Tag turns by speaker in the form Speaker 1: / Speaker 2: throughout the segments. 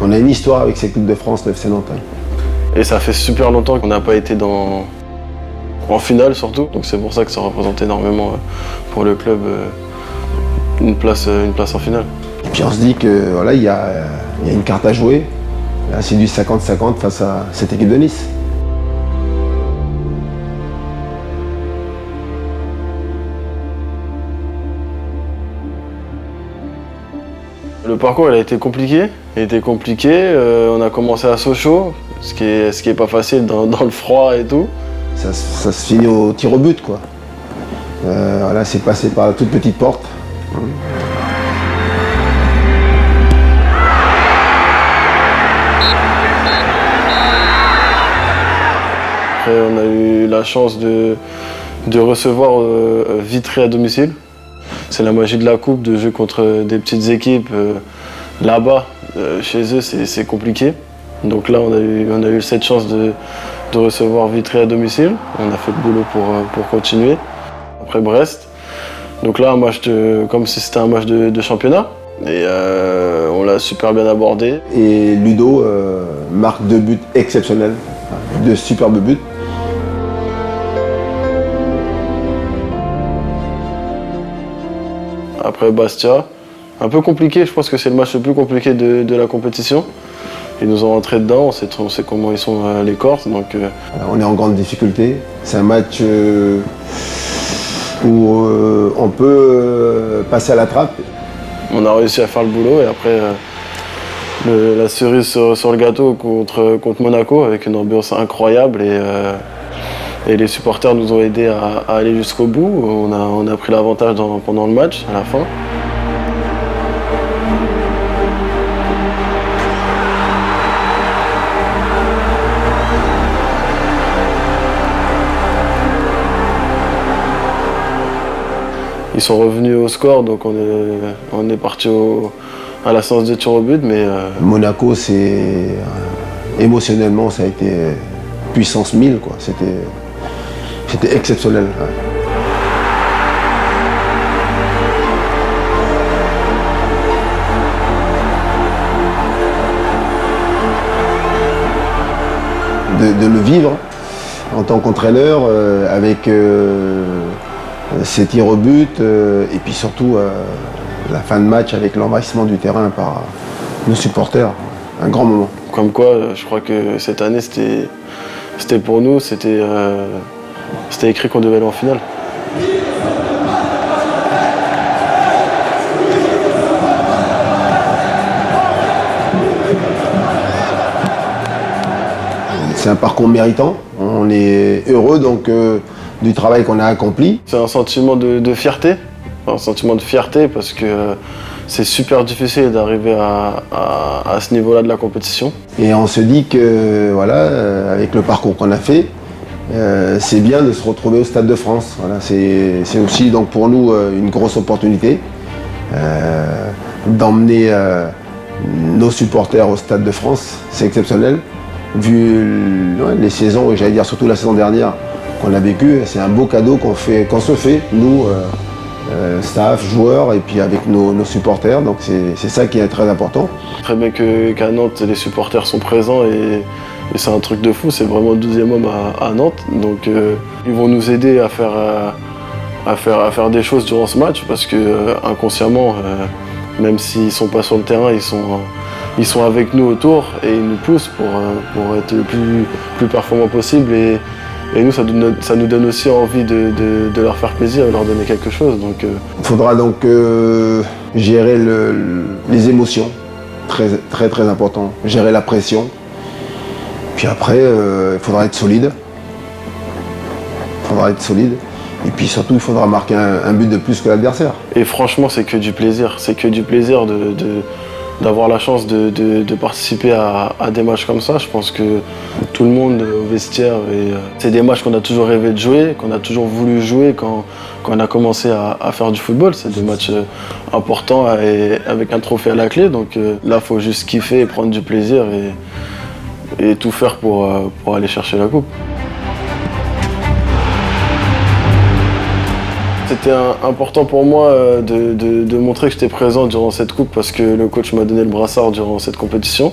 Speaker 1: On a une histoire avec cette Coupe de France, le FC Nantes.
Speaker 2: Et ça fait super longtemps qu'on n'a pas été en finale surtout, donc c'est pour ça que ça représente énormément pour le club une place en finale.
Speaker 1: Et puis on se dit que voilà, il y a une carte à jouer. Là, c'est du 50-50 face à cette équipe de Nice.
Speaker 2: Le parcours il a été compliqué. On a commencé à Sochaux, ce qui est pas facile dans le froid et tout.
Speaker 1: Ça se finit au tir au but, quoi. Voilà, c'est passé par la toute petite porte.
Speaker 2: Après, on a eu la chance de recevoir Vitry à domicile. C'est la magie de la coupe, de jouer contre des petites équipes. Là-bas, chez eux, c'est compliqué. Donc là, on a eu cette chance de recevoir Vitry à domicile. On a fait le boulot pour continuer. Après Brest. Donc là, comme si c'était un match de championnat. Et on l'a super bien abordé.
Speaker 1: Et Ludo marque 2 buts exceptionnels, 2 superbes buts.
Speaker 2: Après Bastia, un peu compliqué, je pense que c'est le match le plus compliqué de la compétition. Ils nous ont rentré dedans, on sait comment ils sont les Corses. Donc,
Speaker 1: on est en grande difficulté. C'est un match où on peut passer à la trappe.
Speaker 2: On a réussi à faire le boulot et après la cerise sur le gâteau contre Monaco avec une ambiance incroyable et les supporters nous ont aidés à aller jusqu'au bout. On a pris l'avantage pendant le match, à la fin. Ils sont revenus au score, donc on est parti à la séance de tir au but. Mais
Speaker 1: Monaco, émotionnellement, ça a été puissance 1000, quoi. C'était exceptionnel. Ouais. De le vivre en tant qu'entraîneur avec ses tirs au but et puis surtout la fin de match avec l'envahissement du terrain par nos supporters. Un grand moment.
Speaker 2: Comme quoi, je crois que cette année, c'était pour nous, c'était écrit qu'on devait aller en finale.
Speaker 1: C'est un parcours méritant, on est heureux donc du travail qu'on a accompli.
Speaker 2: C'est un sentiment de fierté, parce que c'est super difficile d'arriver à ce niveau-là de la compétition.
Speaker 1: Et on se dit que voilà, avec le parcours qu'on a fait, c'est bien de se retrouver au Stade de France. Voilà, c'est aussi donc pour nous une grosse opportunité d'emmener nos supporters au Stade de France. C'est exceptionnel. Vu les saisons, et j'allais dire surtout la saison dernière qu'on a vécue, c'est un beau cadeau qu'on se fait, nous, staff, joueurs, et puis avec nos supporters. Donc c'est ça qui est très important.
Speaker 2: Très bien qu'à Nantes, les supporters sont présents et c'est un truc de fou. C'est vraiment le 12e homme à Nantes. Donc ils vont nous aider à faire des choses durant ce match parce que inconsciemment, même s'ils ne sont pas sur le terrain, ils sont avec nous autour et ils nous poussent pour être le plus performant possible. Et nous, ça nous donne aussi envie de leur faire plaisir, de leur donner quelque chose. Donc,
Speaker 1: il faudra donc gérer les émotions, très, très, très important. Gérer la pression. Puis après, il faudra être solide. Et puis surtout, il faudra marquer un but de plus que l'adversaire.
Speaker 2: Et franchement, c'est que du plaisir. C'est que du plaisir d'avoir la chance de participer à des matchs comme ça. Je pense que tout le monde au vestiaire, c'est des matchs qu'on a toujours rêvé de jouer, qu'on a toujours voulu jouer quand on a commencé à faire du football. C'est des matchs importants et avec un trophée à la clé. Donc là, il faut juste kiffer et prendre du plaisir et tout faire pour aller chercher la coupe. C'était important pour moi de montrer que j'étais présent durant cette coupe parce que le coach m'a donné le brassard durant cette compétition.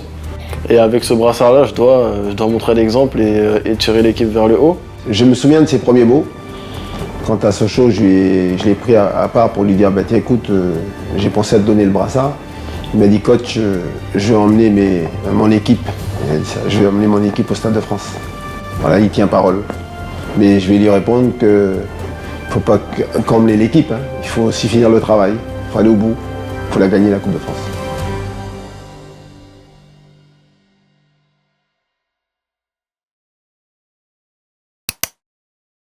Speaker 2: Et avec ce brassard-là, je dois montrer l'exemple et tirer l'équipe vers le haut.
Speaker 1: Je me souviens de ses premiers mots. Quant à Sochaux, je l'ai pris à part pour lui dire bah, tiens, écoute, j'ai pensé à te donner le brassard. Il m'a dit coach, je vais emmener mon équipe. Je vais emmener mon équipe au Stade de France. Voilà, il tient parole. Mais je vais lui répondre qu'il ne faut pas qu'emmener l'équipe. Hein. Il faut aussi finir le travail. Il faut aller au bout. Il faut la gagner la Coupe de France.